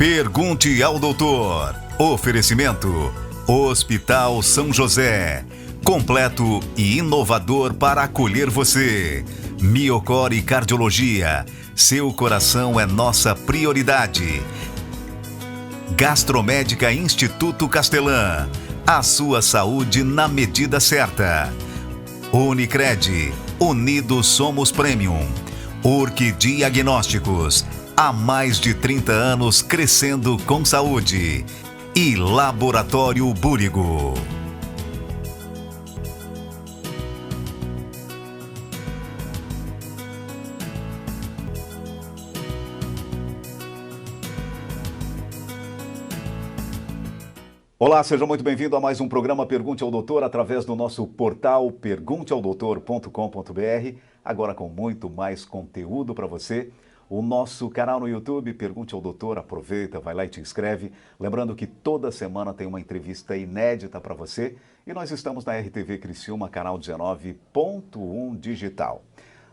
Pergunte ao doutor. Oferecimento: Hospital São José. Completo e inovador para acolher você. Miocore Cardiologia. Seu coração é nossa prioridade. Gastromédica Instituto Castelã. A sua saúde na medida certa. Unicred. Unidos somos Premium. Urque Diagnósticos. Há mais de 30 anos crescendo com saúde. E Laboratório Búrigo. Olá, seja muito bem-vindo a mais um programa Pergunte ao Doutor através do nosso portal pergunteaudoutor.com.br, agora com muito mais conteúdo para você. O nosso canal no YouTube, Pergunte ao Doutor, aproveita, vai lá e te inscreve. Lembrando que toda semana tem uma entrevista inédita para você e nós estamos na RTV Criciúma, canal 19.1 digital.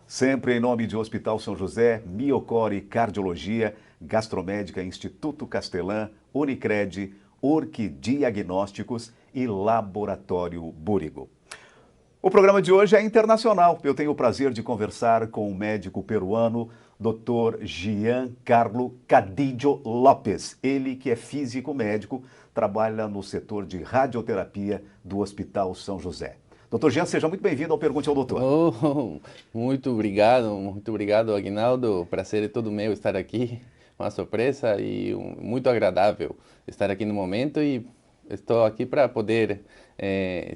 Sempre em nome de Hospital São José, Miocore Cardiologia, Gastromédica Instituto Castelã, Unicred, Urque Diagnósticos e Laboratório Búrigo. O programa de hoje é internacional. Eu tenho o prazer de conversar com o médico peruano, Dr. Giancarlo Cadillo Lopes. Ele que é físico médico, trabalha no setor de radioterapia do Hospital São José. Dr. Jean, seja muito bem-vindo ao Pergunte ao Doutor. Muito obrigado, Aguinaldo. O prazer é todo meu estar aqui. Uma surpresa e muito agradável estar aqui no momento e estou aqui para poder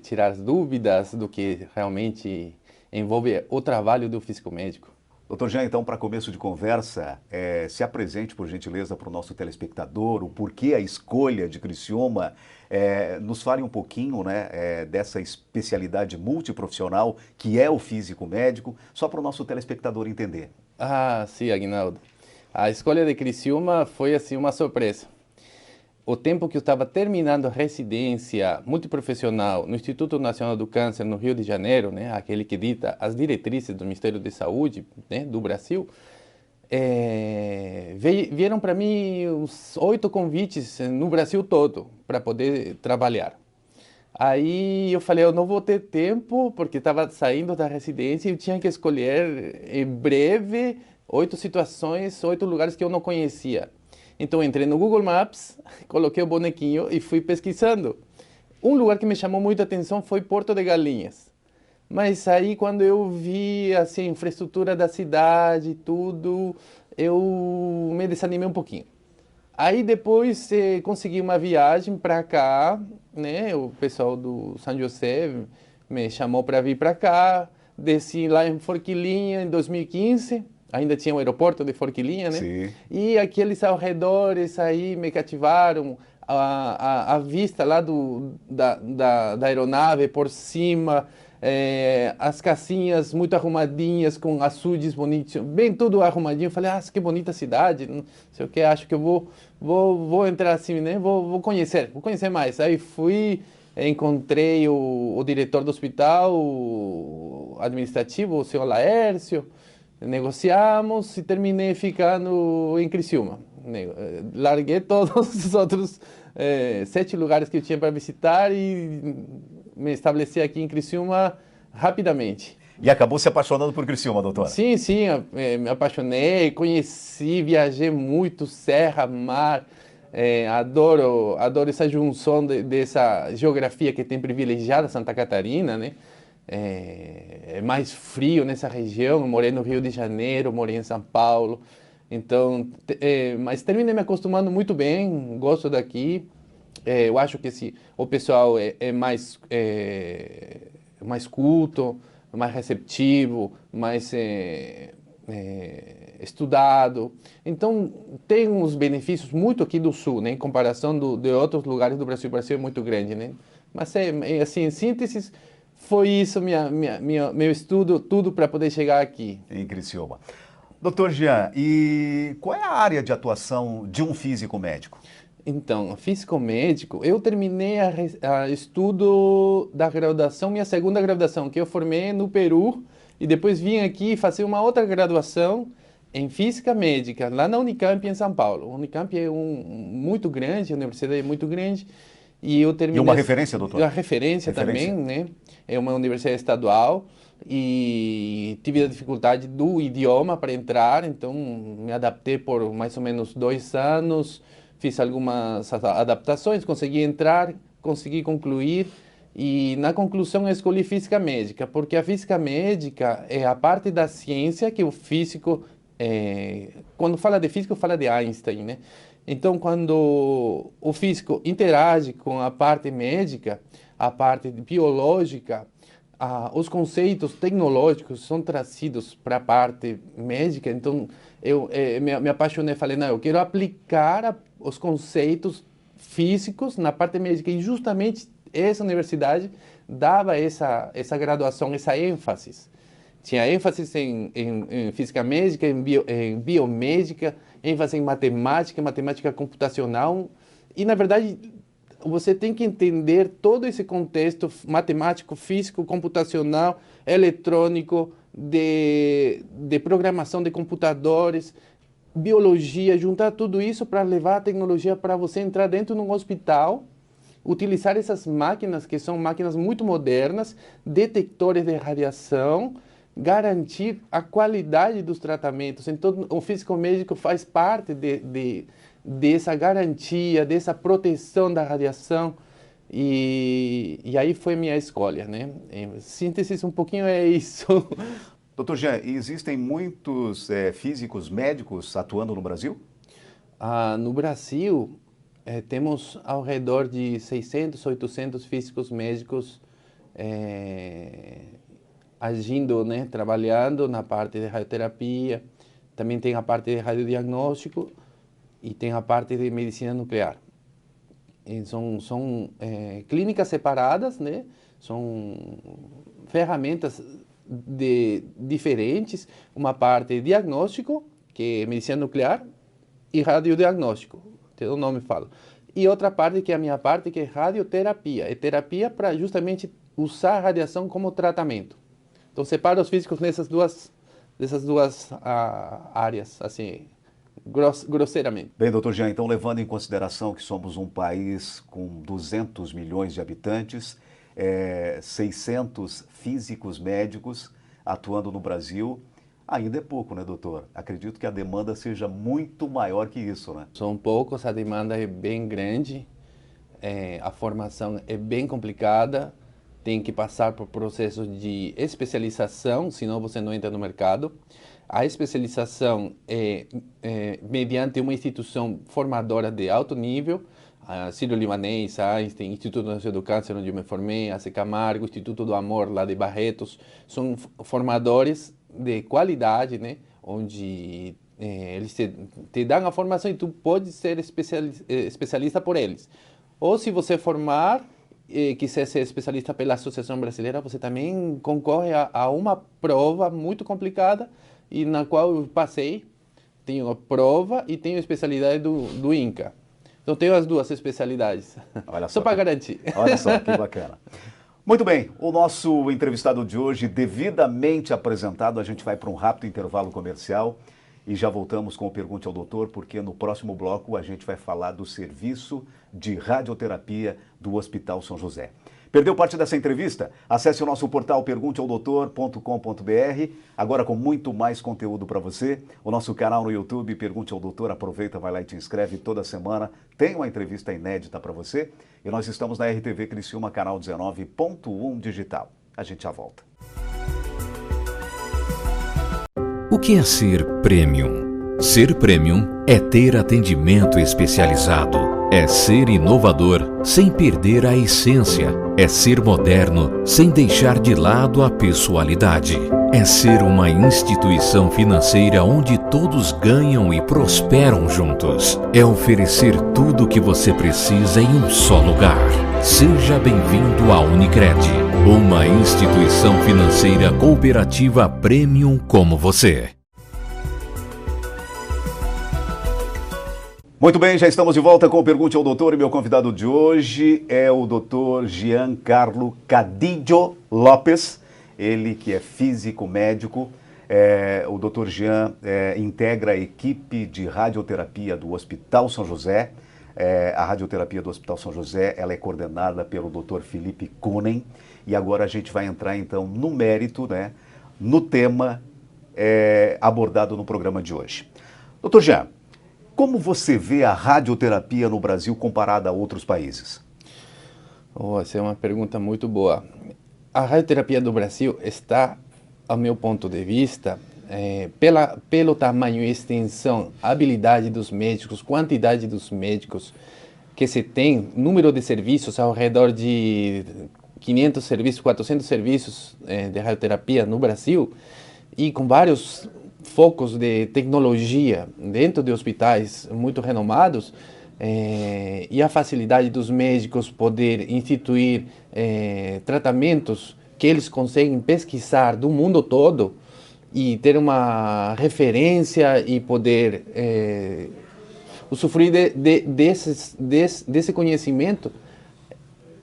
tirar as dúvidas do que realmente envolve o trabalho do físico médico. Doutor Jean, então, para começo de conversa, se apresente, por gentileza, para o nosso telespectador, o porquê a escolha de Criciúma. Nos fale um pouquinho, né, dessa especialidade multiprofissional que é o físico médico, só para o nosso telespectador entender. Ah, sim, Aguinaldo. A escolha de Criciúma foi assim uma surpresa. O tempo que eu estava terminando a residência multiprofissional no Instituto Nacional do Câncer, no Rio de Janeiro, né, aquele que dita as diretrizes do Ministério da Saúde, né, do Brasil, vieram para mim uns 8 convites no Brasil todo para poder trabalhar. Aí eu falei, eu não vou ter tempo, porque estava saindo da residência e eu tinha que escolher em breve 8 situações, 8 lugares que eu não conhecia. Então entrei no Google Maps, coloquei o bonequinho e fui pesquisando. Um lugar que me chamou muita atenção foi Porto de Galinhas. Mas aí quando eu vi assim, a infraestrutura da cidade, tudo, eu me desanimei um pouquinho. Aí depois consegui uma viagem para cá, né? O pessoal do São José me chamou para vir para cá, desci lá em Forquilinha em 2015. Ainda tinha o aeroporto de Forquilinha, né? Sim. E aqueles arredores aí me cativaram, a vista lá da aeronave por cima, as casinhas muito arrumadinhas, com açudes bonitos, bem tudo arrumadinho. Eu falei, que bonita cidade, não sei o que, acho que eu vou entrar assim, né? Vou conhecer mais. Aí fui, encontrei o diretor do hospital, o administrativo, o senhor Laércio. Negociamos e terminei ficando em Criciúma. Larguei todos os outros 7 lugares que eu tinha para visitar e me estabeleci aqui em Criciúma rapidamente. E acabou se apaixonando por Criciúma, doutor? Sim, me apaixonei, conheci, viajei muito, serra, mar. Adoro essa junção dessa geografia que tem privilegiada Santa Catarina, né? É mais frio nessa região. Eu morei no Rio de Janeiro, morei em São Paulo, então, mas terminei me acostumando muito bem, gosto daqui. Eu acho que o pessoal é mais culto, mais receptivo, mais estudado. Então, tem uns benefícios muito aqui do Sul, né, em comparação de outros lugares do Brasil. O Brasil é muito grande, né? Mas, assim, em síntese, foi isso, meu estudo, tudo para poder chegar aqui. Em Criciúma. Doutor Jean, e qual é a área de atuação de um físico médico? Então, físico médico, eu terminei a estudo da graduação, minha segunda graduação, que eu formei no Peru, e depois vim aqui fazer uma outra graduação em física médica, lá na Unicamp, em São Paulo. A Unicamp é muito grande, a universidade é muito grande. E eu terminei... E uma referência, doutor? Uma referência também, né? É uma universidade estadual e tive a dificuldade do idioma para entrar, então me adaptei por mais ou menos 2 anos, fiz algumas adaptações, consegui entrar, consegui concluir e na conclusão eu escolhi física médica, porque a física médica é a parte da ciência que o físico, quando fala de física, fala de Einstein, né? Então, quando o físico interage com a parte médica, a parte biológica, os conceitos tecnológicos são trazidos para a parte médica. Então, eu me apaixonei e falei, não, eu quero aplicar os conceitos físicos na parte médica. E justamente essa universidade dava essa graduação, essa ênfase. Tinha ênfase em física médica, em biomédica, ênfase em matemática computacional. E, na verdade, você tem que entender todo esse contexto matemático, físico, computacional, eletrônico, de programação de computadores, biologia, juntar tudo isso para levar a tecnologia para você entrar dentro de um hospital, utilizar essas máquinas, que são máquinas muito modernas, detectores de radiação, garantir a qualidade dos tratamentos. Então, o físico médico faz parte dessa garantia, dessa proteção da radiação, e aí foi minha escolha, né? Em síntese, um pouquinho é isso. Doutor Jean, existem muitos físicos médicos atuando no Brasil? No Brasil, temos ao redor de 600, 800 físicos médicos agindo, né? Trabalhando na parte de radioterapia, também tem a parte de radiodiagnóstico, e tem a parte de medicina nuclear. E são clínicas separadas, né? São ferramentas diferentes. Uma parte de diagnóstico, que é medicina nuclear, e radiodiagnóstico, até o nome fala. E outra parte, que é a minha parte, que é radioterapia. É terapia para justamente usar a radiação como tratamento. Então, separa os físicos dessas duas áreas, assim, grosseiramente. Bem, doutor Jean, então levando em consideração que somos um país com 200 milhões de habitantes, 600 físicos médicos atuando no Brasil, ainda é pouco, né, doutor? Acredito que a demanda seja muito maior que isso, né? São poucos, a demanda é bem grande, a formação é bem complicada, tem que passar por processos de especialização, senão você não entra no mercado. A especialização é mediante uma instituição formadora de alto nível, a Sírio-Libanês, Einstein, Instituto Nacional do Câncer, onde eu me formei, a Camargo, Instituto do Amor, lá de Barretos, são formadores de qualidade, né? Onde eles te dão a formação e tu pode ser especialista por eles. Ou se você formar, quiser ser especialista pela Associação Brasileira, você também concorre a uma prova muito complicada, e na qual eu passei. Tenho a prova e tenho a especialidade do INCA. Então, tenho as duas especialidades. Olha só para garantir. Olha só, que bacana. Muito bem, o nosso entrevistado de hoje, devidamente apresentado, a gente vai para um rápido intervalo comercial e já voltamos com o Pergunte ao Doutor, porque no próximo bloco a gente vai falar do serviço de radioterapia do Hospital São José. Perdeu parte dessa entrevista? Acesse o nosso portal pergunteaodoutor.com.br, agora com muito mais conteúdo para você. O nosso canal no YouTube, Pergunte ao Doutor, aproveita, vai lá e te inscreve toda semana. Tem uma entrevista inédita para você. E nós estamos na RTV Criciúma, canal 19.1 digital. A gente já volta. O que é ser premium? Ser premium é ter atendimento especializado, é ser inovador sem perder a essência, é ser moderno sem deixar de lado a pessoalidade, é ser uma instituição financeira onde todos ganham e prosperam juntos, é oferecer tudo o que você precisa em um só lugar. Seja bem-vindo à Unicred, uma instituição financeira cooperativa premium como você. Muito bem, já estamos de volta com o Pergunte ao Doutor e meu convidado de hoje é o Dr. Giancarlo Cadillo Lopes, ele que é físico médico, O Dr. Jean integra a equipe de radioterapia do Hospital São José. A radioterapia do Hospital São José, ela é coordenada pelo Dr. Felipe Kunen. E agora a gente vai entrar então no mérito, né, no tema abordado no programa de hoje. Dr. Jean, como você vê a radioterapia no Brasil comparada a outros países? Essa é uma pergunta muito boa. A radioterapia do Brasil está, ao meu ponto de vista, pelo tamanho, extensão, habilidade dos médicos, quantidade dos médicos que se tem, número de serviços ao redor de 500 serviços, 400 serviços de radioterapia no Brasil, e com vários focos de tecnologia dentro de hospitais muito renomados, e a facilidade dos médicos poder instituir tratamentos que eles conseguem pesquisar do mundo todo e ter uma referência e poder usufruir desse conhecimento.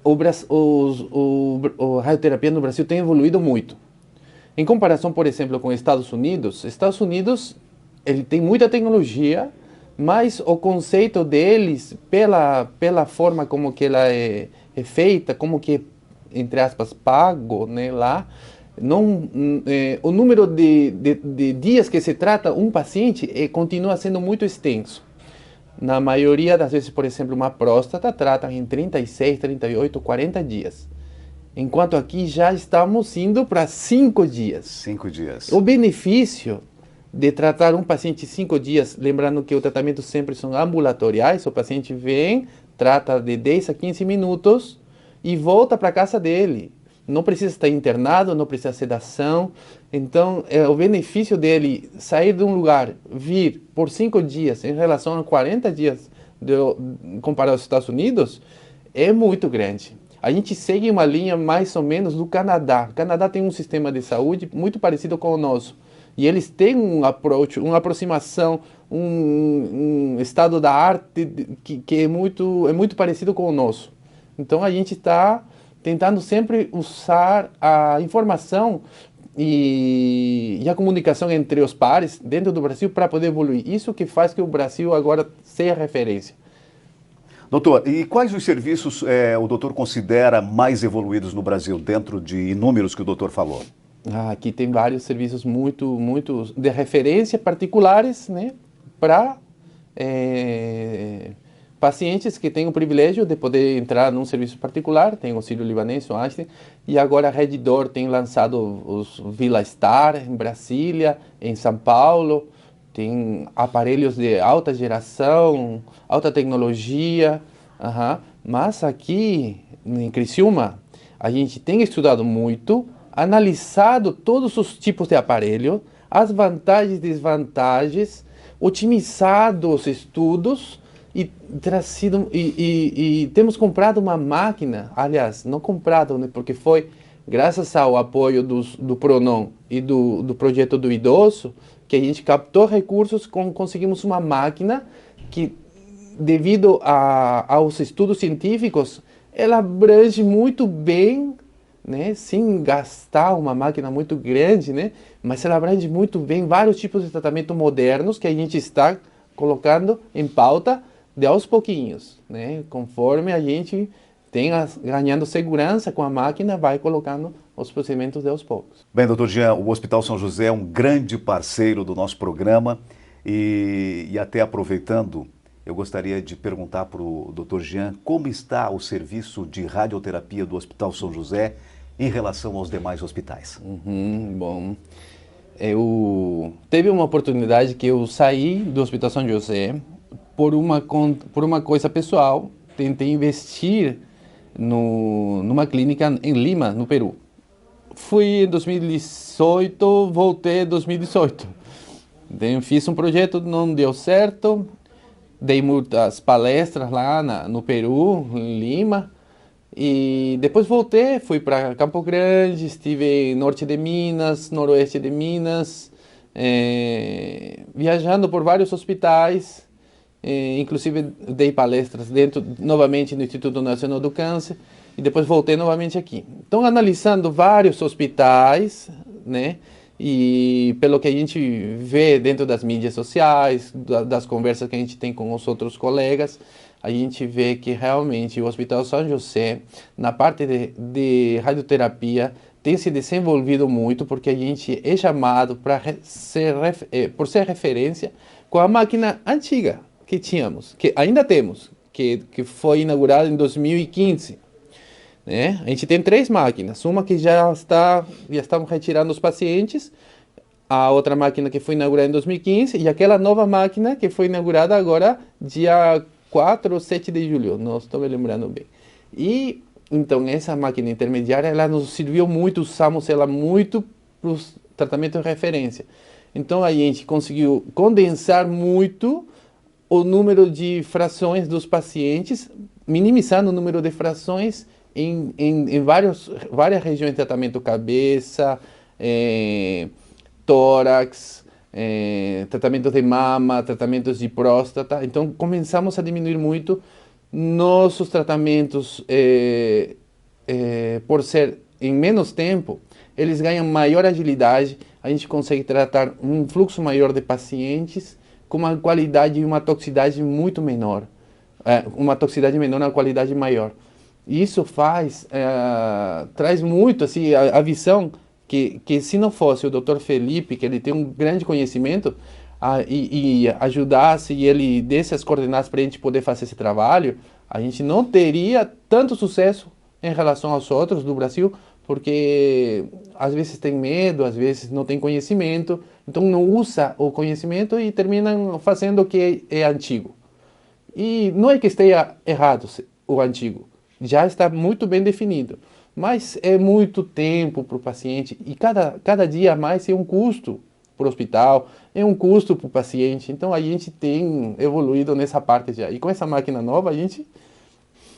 A radioterapia no Brasil tem evoluído muito. Em comparação, por exemplo, com os Estados Unidos, ele tem muita tecnologia, mas o conceito deles, pela forma como que ela é feita, como que, entre aspas, pago, né, lá, o número de dias que se trata um paciente continua sendo muito extenso. Na maioria das vezes, por exemplo, uma próstata trata em 36, 38, 40 dias. Enquanto aqui já estamos indo para 5 dias. 5 dias. O benefício de tratar um paciente 5 dias, lembrando que o tratamento sempre são ambulatoriais, o paciente vem, trata de 10 a 15 minutos e volta para a casa dele. Não precisa estar internado, não precisa sedação. Então, o benefício dele sair de um lugar, vir por 5 dias, em relação a 40 dias, comparado aos Estados Unidos, é muito grande. A gente segue uma linha mais ou menos do Canadá. O Canadá tem um sistema de saúde muito parecido com o nosso. E eles têm um approach, uma aproximação, um estado da arte que é muito parecido com o nosso. Então, a gente está tentando sempre usar a informação e a comunicação entre os pares dentro do Brasil para poder evoluir. Isso que faz que o Brasil agora seja referência. Doutor, e quais os serviços o doutor considera mais evoluídos no Brasil, dentro de inúmeros que o doutor falou? Aqui tem vários serviços muito de referência particulares, né, para pacientes que têm o privilégio de poder entrar num serviço particular. Tem o Sírio-Libanês, o Einstein, e agora a Redditor tem lançado os Villa Star em Brasília, em São Paulo. Tem aparelhos de alta geração, alta tecnologia, mas aqui em Criciúma a gente tem estudado muito, analisado todos os tipos de aparelho, as vantagens e desvantagens, otimizado os estudos e temos comprado uma máquina, aliás, não comprado, né, porque foi graças ao apoio do Pronon e do projeto do idoso, que a gente captou recursos, conseguimos uma máquina que, devido aos estudos científicos, ela abrange muito bem, né, sem gastar uma máquina muito grande, né, mas ela abrange muito bem vários tipos de tratamento modernos que a gente está colocando em pauta de aos pouquinhos, né, conforme a gente ganhando segurança com a máquina, vai colocando os procedimentos de aos poucos. Bem, doutor Jean, o Hospital São José é um grande parceiro do nosso programa e até aproveitando, eu gostaria de perguntar para o doutor Jean como está o serviço de radioterapia do Hospital São José em relação aos demais hospitais. Bom, teve uma oportunidade que eu saí do Hospital São José por uma coisa pessoal, tentei investir numa clínica em Lima, no Peru. Fui em 2018, voltei em 2018. Fiz um projeto, não deu certo, dei muitas palestras lá no Peru, em Lima, e depois voltei, fui para Campo Grande, estive em norte de Minas, noroeste de Minas, viajando por vários hospitais, inclusive dei palestras novamente no Instituto Nacional do Câncer, e depois voltei novamente aqui. Então, analisando vários hospitais, né, E pelo que a gente vê dentro das mídias sociais, das conversas que a gente tem com os outros colegas, a gente vê que realmente o Hospital São José, na parte de radioterapia, tem se desenvolvido muito, porque a gente é chamado para por ser referência com a máquina antiga que tínhamos, que ainda temos, que foi inaugurada em 2015. Né? A gente tem 3 máquinas, uma que já estamos retirando os pacientes, a outra máquina que foi inaugurada em 2015 e aquela nova máquina que foi inaugurada agora dia 4 ou 7 de julho, não estou me lembrando bem. E então essa máquina intermediária, ela nos serviu muito, usamos ela muito para os tratamentos de referência. Então a gente conseguiu condensar muito o número de frações dos pacientes, minimizando o número de frações em várias regiões de tratamento, cabeça, tórax, tratamentos de mama, tratamentos de próstata. Então começamos a diminuir muito nossos tratamentos, por ser em menos tempo, eles ganham maior agilidade, a gente consegue tratar um fluxo maior de pacientes com uma qualidade e uma toxicidade muito menor. Uma toxicidade menor, uma qualidade maior. E isso traz muito assim, a visão que se não fosse o Dr. Felipe, que ele tem um grande conhecimento, e ajudasse e ele desse as coordenadas para a gente poder fazer esse trabalho, a gente não teria tanto sucesso em relação aos outros do Brasil, porque às vezes tem medo, às vezes não tem conhecimento, então não usa o conhecimento e terminam fazendo o que é antigo. E não é que esteja errado o antigo, já está muito bem definido, mas é muito tempo para o paciente e cada dia a mais é um custo para o hospital, é um custo para o paciente, então a gente tem evoluído nessa parte já. E com essa máquina nova a gente...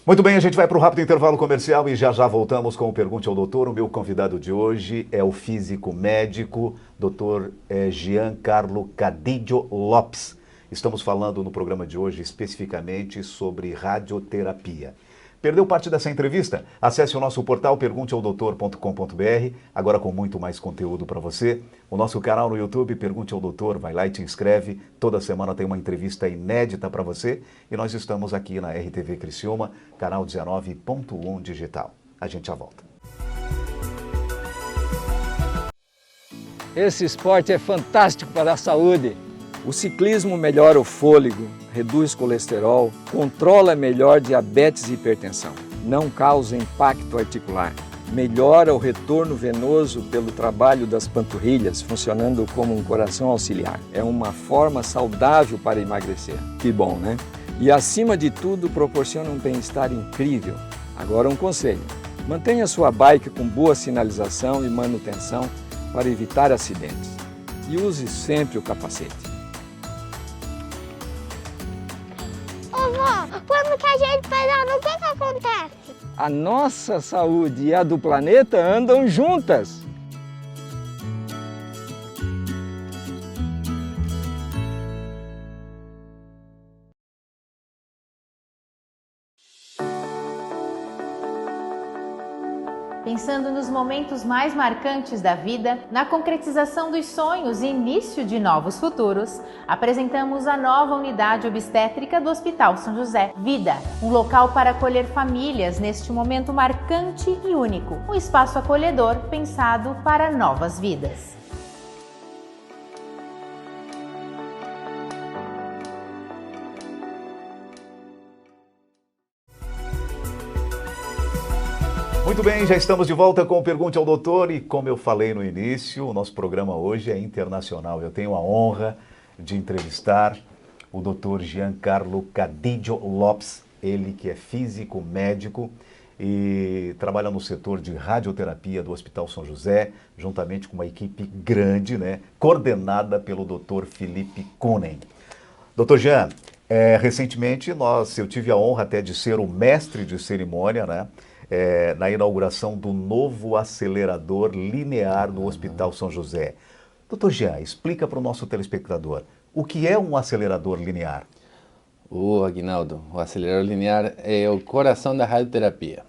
Muito bem, a gente vai para o rápido intervalo comercial e já voltamos com o Pergunte ao Doutor. O meu convidado de hoje é o físico médico, Dr. Giancarlo Cadídio Lopes. Estamos falando no programa de hoje especificamente sobre radioterapia. Perdeu parte dessa entrevista? Acesse o nosso portal pergunteaodoutor.com.br, agora com muito mais conteúdo para você. O nosso canal no YouTube, Pergunte ao Doutor, vai lá e te inscreve. Toda semana tem uma entrevista inédita para você. E nós estamos aqui na RTV Criciúma, canal 19.1 digital. A gente já volta. Esse esporte é fantástico para a saúde. O ciclismo melhora o fôlego, reduz colesterol, controla melhor diabetes e hipertensão, não causa impacto articular, melhora o retorno venoso pelo trabalho das panturrilhas, funcionando como um coração auxiliar. É uma forma saudável para emagrecer. Que bom, né? E acima de tudo, proporciona um bem-estar incrível. Agora um conselho, mantenha sua bike com boa sinalização e manutenção para evitar acidentes. E use sempre o capacete. Quando que a gente pedala, o que acontece? A nossa saúde e a do planeta andam juntas. Pensando nos momentos mais marcantes da vida, na concretização dos sonhos e início de novos futuros, apresentamos a nova unidade obstétrica do Hospital São José. Vida, um local para acolher famílias neste momento marcante e único. Um espaço acolhedor pensado para novas vidas. Muito bem, já estamos de volta com o Pergunte ao Doutor e como eu falei no início, o nosso programa hoje é internacional. Eu tenho a honra de entrevistar o Dr. Giancarlo Cadídio Lopes, ele que é físico médico e trabalha no setor de radioterapia do Hospital São José, juntamente com uma equipe grande, né, coordenada pelo Dr. Felipe Kunen. Dr. Jean, recentemente eu tive a honra até de ser o mestre de cerimônia, né? Na inauguração do novo acelerador linear do Hospital São José. Dr. Jean, explica para o nosso telespectador, o que é um acelerador linear? Aguinaldo, o acelerador linear é o coração da radioterapia.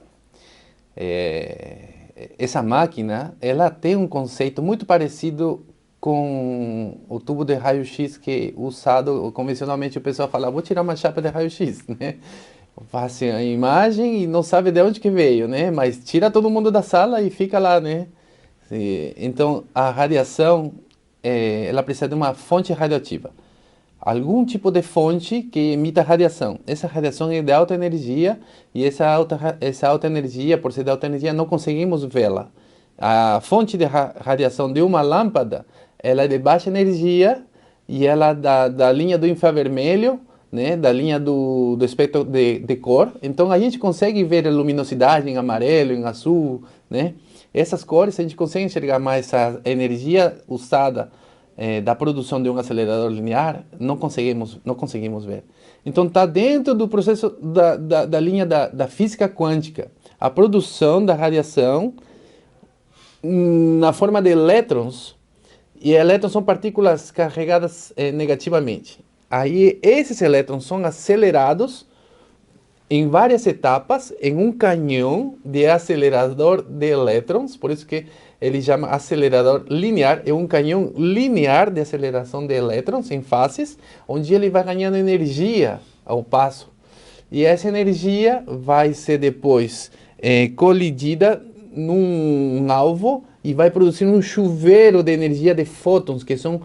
essa máquina, ela tem um conceito muito parecido com o tubo de raio-x que é usado convencionalmente. O pessoal fala, vou tirar uma chapa de raio-x, né? Faz a imagem e não sabe de onde que veio, né? Mas tira todo mundo da sala e fica lá, né? Então, a radiação, ela precisa de uma fonte radioativa. Algum tipo de fonte que emita radiação. Essa radiação é de alta energia e essa alta energia, por ser de alta energia, não conseguimos vê-la. A fonte de radiação de uma lâmpada, ela é de baixa energia e ela da linha do infravermelho, né, da linha do espectro de cor. Então a gente consegue ver a luminosidade em amarelo, em azul, né? Essas cores a gente consegue enxergar, mais a energia usada da produção de um acelerador linear, não conseguimos ver. Então está dentro do processo da linha da física quântica, a produção da radiação na forma de elétrons, e elétrons são partículas carregadas negativamente. Aí esses elétrons são acelerados em várias etapas em um canhão de acelerador de elétrons, por isso que ele chama acelerador linear, é um canhão linear de aceleração de elétrons em fases, onde ele vai ganhando energia ao passo. E essa energia vai ser depois colidida num alvo e vai produzir um chuveiro de energia de fótons, que são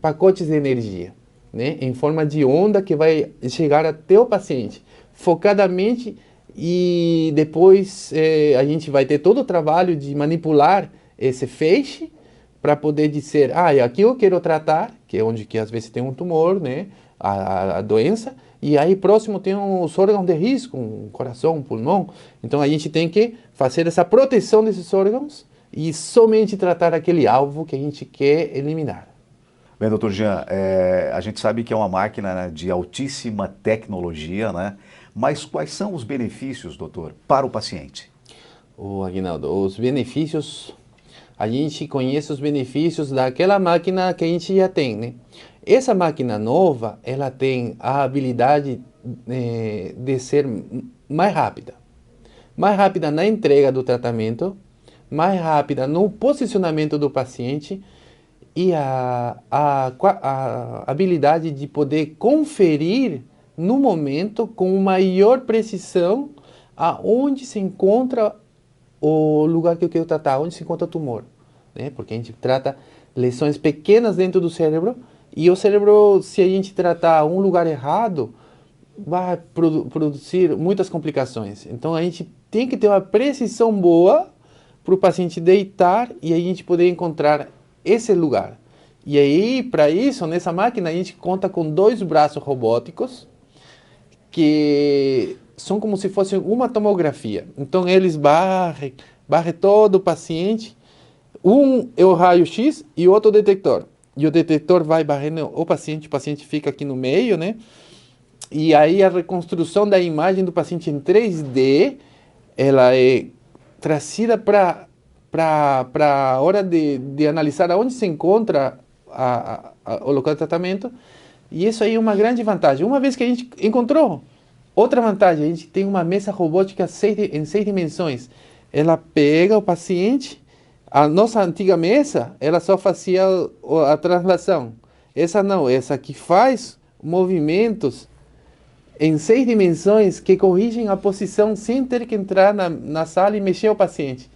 pacotes de energia, né, em forma de onda que vai chegar até o paciente, focadamente, e depois a gente vai ter todo o trabalho de manipular esse feixe para poder dizer, aqui eu quero tratar, que é onde que às vezes tem um tumor, né, a doença, e aí próximo tem os órgãos de risco, um coração, um pulmão. Então a gente tem que fazer essa proteção desses órgãos e somente tratar aquele alvo que a gente quer eliminar. Bem, doutor Jean, a gente sabe que é uma máquina, né, de altíssima tecnologia, né? Mas quais são os benefícios, doutor, para o paciente? Aguinaldo, os benefícios, a gente conhece os benefícios daquela máquina que a gente já tem, né? Essa máquina nova, ela tem a habilidade de ser mais rápida na entrega do tratamento, mais rápida no posicionamento do paciente, e a habilidade de poder conferir no momento com maior precisão aonde se encontra o lugar que eu quero tratar, onde se encontra o tumor, né? Porque a gente trata lesões pequenas dentro do cérebro, e o cérebro, se a gente tratar um lugar errado, vai produzir muitas complicações. Então a gente tem que ter uma precisão boa para o paciente deitar e a gente poder encontrar esse lugar. E aí, para isso, nessa máquina, a gente conta com 2 braços robóticos que são como se fossem uma tomografia. Então eles varrem todo o paciente. Um é o raio-x e o outro o detector. E o detector vai barrendo o paciente fica aqui no meio, né? E aí a reconstrução da imagem do paciente em 3D, ela é trazida para a hora de analisar aonde se encontra o local de tratamento. E isso aí é uma grande vantagem. Uma vez que a gente encontrou, outra vantagem, a gente tem uma mesa robótica em 6 dimensões. Ela pega o paciente. A nossa antiga mesa, ela só fazia a translação. Essa não, essa aqui faz movimentos em 6 dimensões que corrigem a posição sem ter que entrar na sala e mexer o paciente.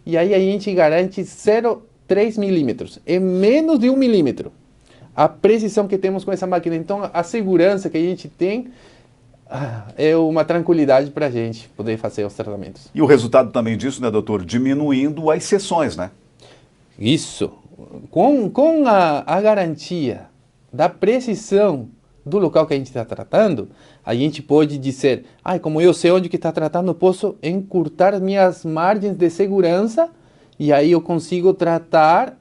E aí a gente garante 0,3 milímetros, é menos de 1 milímetro a precisão que temos com essa máquina. Então a segurança que a gente tem é uma tranquilidade para a gente poder fazer os tratamentos. E o resultado também disso, né, doutor? Diminuindo as sessões, né? Isso. Com a garantia da precisão do local que a gente está tratando, a gente pode dizer, como eu sei onde que está tratando, eu posso encurtar minhas margens de segurança e aí eu consigo tratar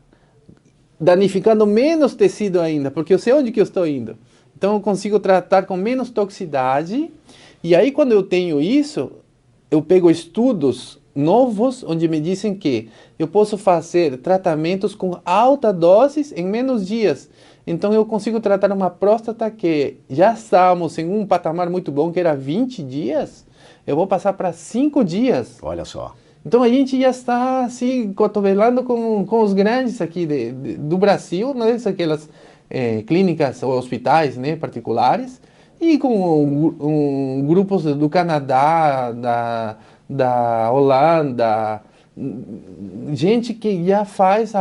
danificando menos tecido ainda, porque eu sei onde que eu estou indo. Então eu consigo tratar com menos toxicidade, e aí quando eu tenho isso, eu pego estudos novos onde me dizem que eu posso fazer tratamentos com alta doses em menos dias. Então eu consigo tratar uma próstata que já estávamos em um patamar muito bom, que era 20 dias, eu vou passar para 5 dias. Olha só. Então a gente já está assim, cotovelando com os grandes aqui do Brasil, né? Aquelas clínicas ou hospitais, né, particulares, e com grupos do Canadá, da Holanda, gente que já faz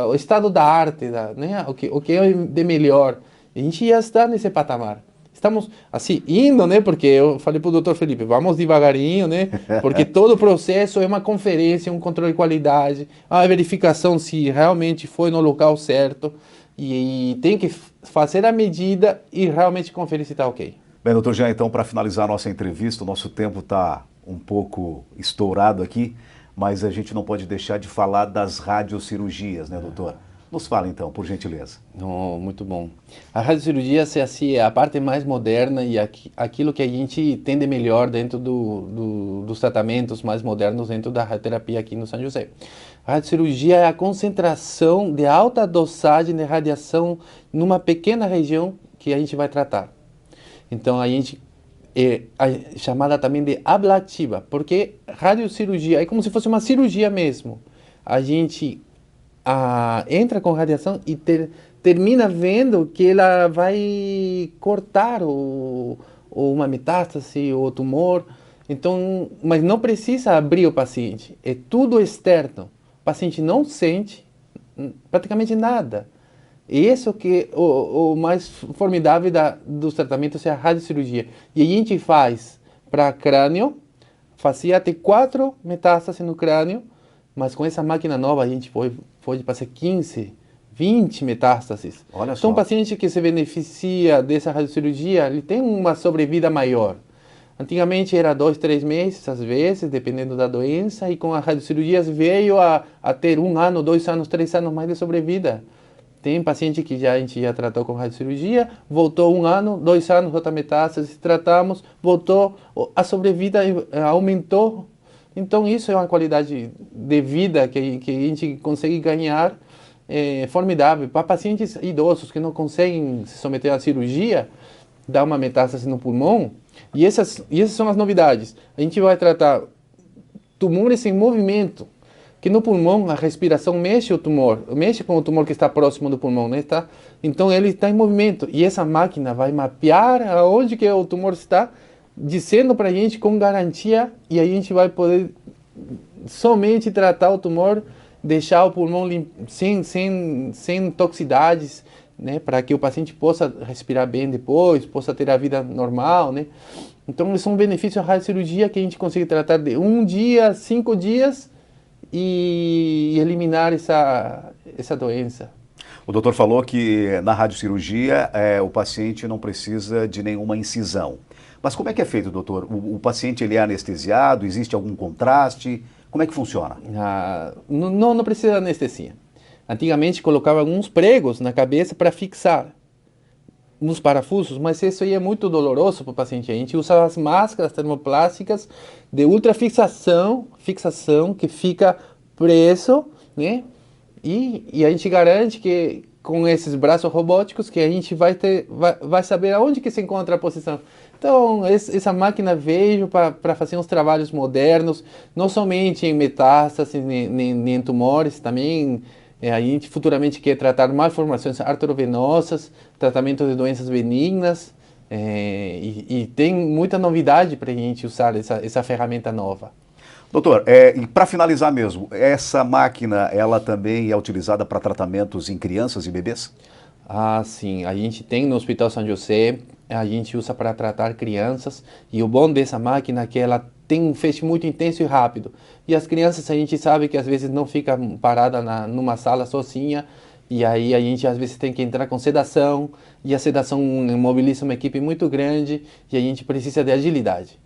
o estado da arte, né? O que é de melhor. A gente já está nesse patamar. Estamos, assim, indo, né? Porque eu falei para o Dr. Felipe, vamos devagarinho, né? Porque todo o processo é uma conferência, um controle de qualidade, a verificação se realmente foi no local certo. E tem que fazer a medida e realmente conferir se está ok. Bem, doutor Jean, então, para finalizar a nossa entrevista, o nosso tempo está um pouco estourado aqui, mas a gente não pode deixar de falar das radiocirurgias, né, doutor? Nos fala, então, por gentileza. Oh, muito bom. A radiocirurgia é a parte mais moderna e aquilo que a gente tem de melhor dentro dos tratamentos mais modernos dentro da radioterapia aqui no São José. A radiocirurgia é a concentração de alta dosagem de radiação numa pequena região que a gente vai tratar. Então, a gente é chamada também de ablativa, porque radiocirurgia é como se fosse uma cirurgia mesmo. A gente entra com radiação e termina vendo que ela vai cortar uma metástase ou tumor. Então, mas não precisa abrir o paciente, é tudo externo. O paciente não sente praticamente nada. E isso que é o mais formidável dos tratamentos é a radiocirurgia. E a gente faz para crânio, fazia até 4 metástases no crânio, mas com essa máquina nova a gente pode fazer 15, 20 metástases. Olha só. Então, o paciente que se beneficia dessa radiocirurgia, ele tem uma sobrevida maior. Antigamente era 2, 3 meses, às vezes, dependendo da doença, e com as radiocirurgias veio a ter 1 ano, 2 anos, 3 anos mais de sobrevida. Tem paciente que a gente já tratou com radiocirurgia, voltou 1 ano, 2 anos, outra metástase, tratamos, voltou, a sobrevida aumentou. Então isso é uma qualidade de vida que a gente consegue ganhar formidável. Para pacientes idosos que não conseguem se submeter à cirurgia, dá uma metástase no pulmão, e essas são as novidades. A gente vai tratar tumores em movimento, que no pulmão a respiração mexe o tumor, mexe com o tumor que está próximo do pulmão, né? Então ele está em movimento, e essa máquina vai mapear aonde que o tumor está, dizendo para a gente com garantia, e a gente vai poder somente tratar o tumor, deixar o pulmão sem toxicidades, né, para que o paciente possa respirar bem depois, possa ter a vida normal, né? Então, são benefícios da radiocirurgia que a gente consegue tratar de 1 dia, 5 dias e eliminar essa doença. O doutor falou que na radiocirurgia o paciente não precisa de nenhuma incisão. Mas como é que é feito, doutor? O paciente ele é anestesiado? Existe algum contraste? Como é que funciona? Não precisa de anestesia. Antigamente colocava alguns pregos na cabeça para fixar nos parafusos, mas isso aí é muito doloroso para o paciente. A gente usa as máscaras termoplásticas de ultrafixação, que fica preso, né? E a gente garante que com esses braços robóticos que a gente vai saber aonde que se encontra a posição. Então, essa máquina veio para fazer uns trabalhos modernos, não somente em metástases, nem em tumores, também a gente futuramente quer tratar malformações arteriovenosas, tratamento de doenças benignas, e tem muita novidade para a gente usar essa ferramenta nova. Doutor, e para finalizar mesmo, essa máquina, ela também é utilizada para tratamentos em crianças e bebês? Sim. A gente tem no Hospital São José, a gente usa para tratar crianças, e o bom dessa máquina é que ela tem um feixe muito intenso e rápido. E as crianças, a gente sabe que às vezes não fica parada numa sala sozinha, e aí a gente às vezes tem que entrar com sedação, e a sedação mobiliza uma equipe muito grande, e a gente precisa de agilidade.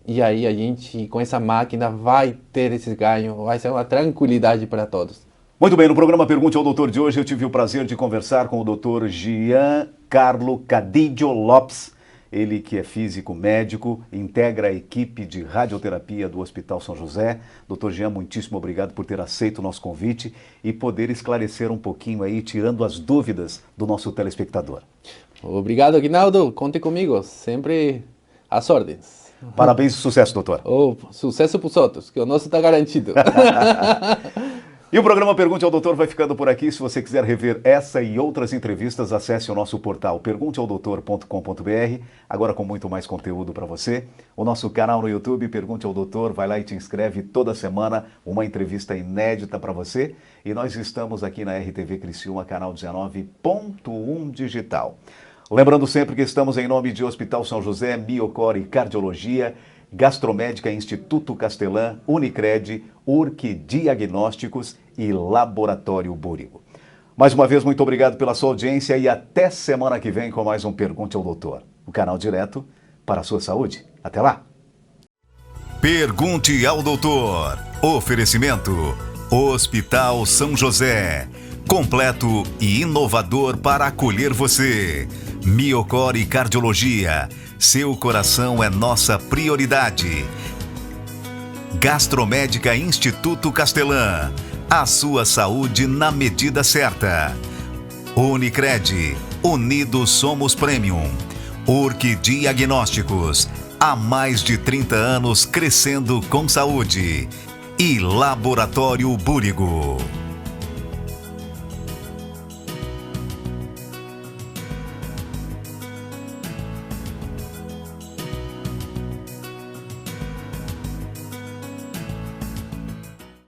E aí a gente, com essa máquina, vai ter esse ganho, vai ser uma tranquilidade para todos. Muito bem, no programa Pergunte ao Doutor de hoje eu tive o prazer de conversar com o Dr. Giancarlo Cadillo Lopes, ele que é físico médico, integra a equipe de radioterapia do Hospital São José. Dr. Jean, muitíssimo obrigado por ter aceito o nosso convite e poder esclarecer um pouquinho aí, tirando as dúvidas do nosso telespectador. Obrigado, Aguinaldo. Conte comigo, sempre às ordens. Parabéns e sucesso, doutor. Sucesso para os outros, que o nosso está garantido. E o programa Pergunte ao Doutor vai ficando por aqui. Se você quiser rever essa e outras entrevistas, acesse o nosso portal pergunteaodoutor.com.br, agora com muito mais conteúdo para você. O nosso canal no YouTube, Pergunte ao Doutor, vai lá e te inscreve toda semana, uma entrevista inédita para você. E nós estamos aqui na RTV Criciúma, canal 19.1 digital. Lembrando sempre que estamos em nome de Hospital São José, Miocor e Cardiologia, Gastromédica Instituto Castelã, Unicred, URC Diagnósticos e Laboratório Búrigo. Mais uma vez, muito obrigado pela sua audiência e até semana que vem com mais um Pergunte ao Doutor. O canal direto para a sua saúde. Até lá! Pergunte ao Doutor. Oferecimento Hospital São José. Completo e inovador para acolher você. Miocor e Cardiologia. Seu coração é nossa prioridade. Gastromédica Instituto Castelã. A sua saúde na medida certa. Unicred. Unidos somos Premium. URC Diagnósticos. Há mais de 30 anos crescendo com saúde. E Laboratório Búrigo.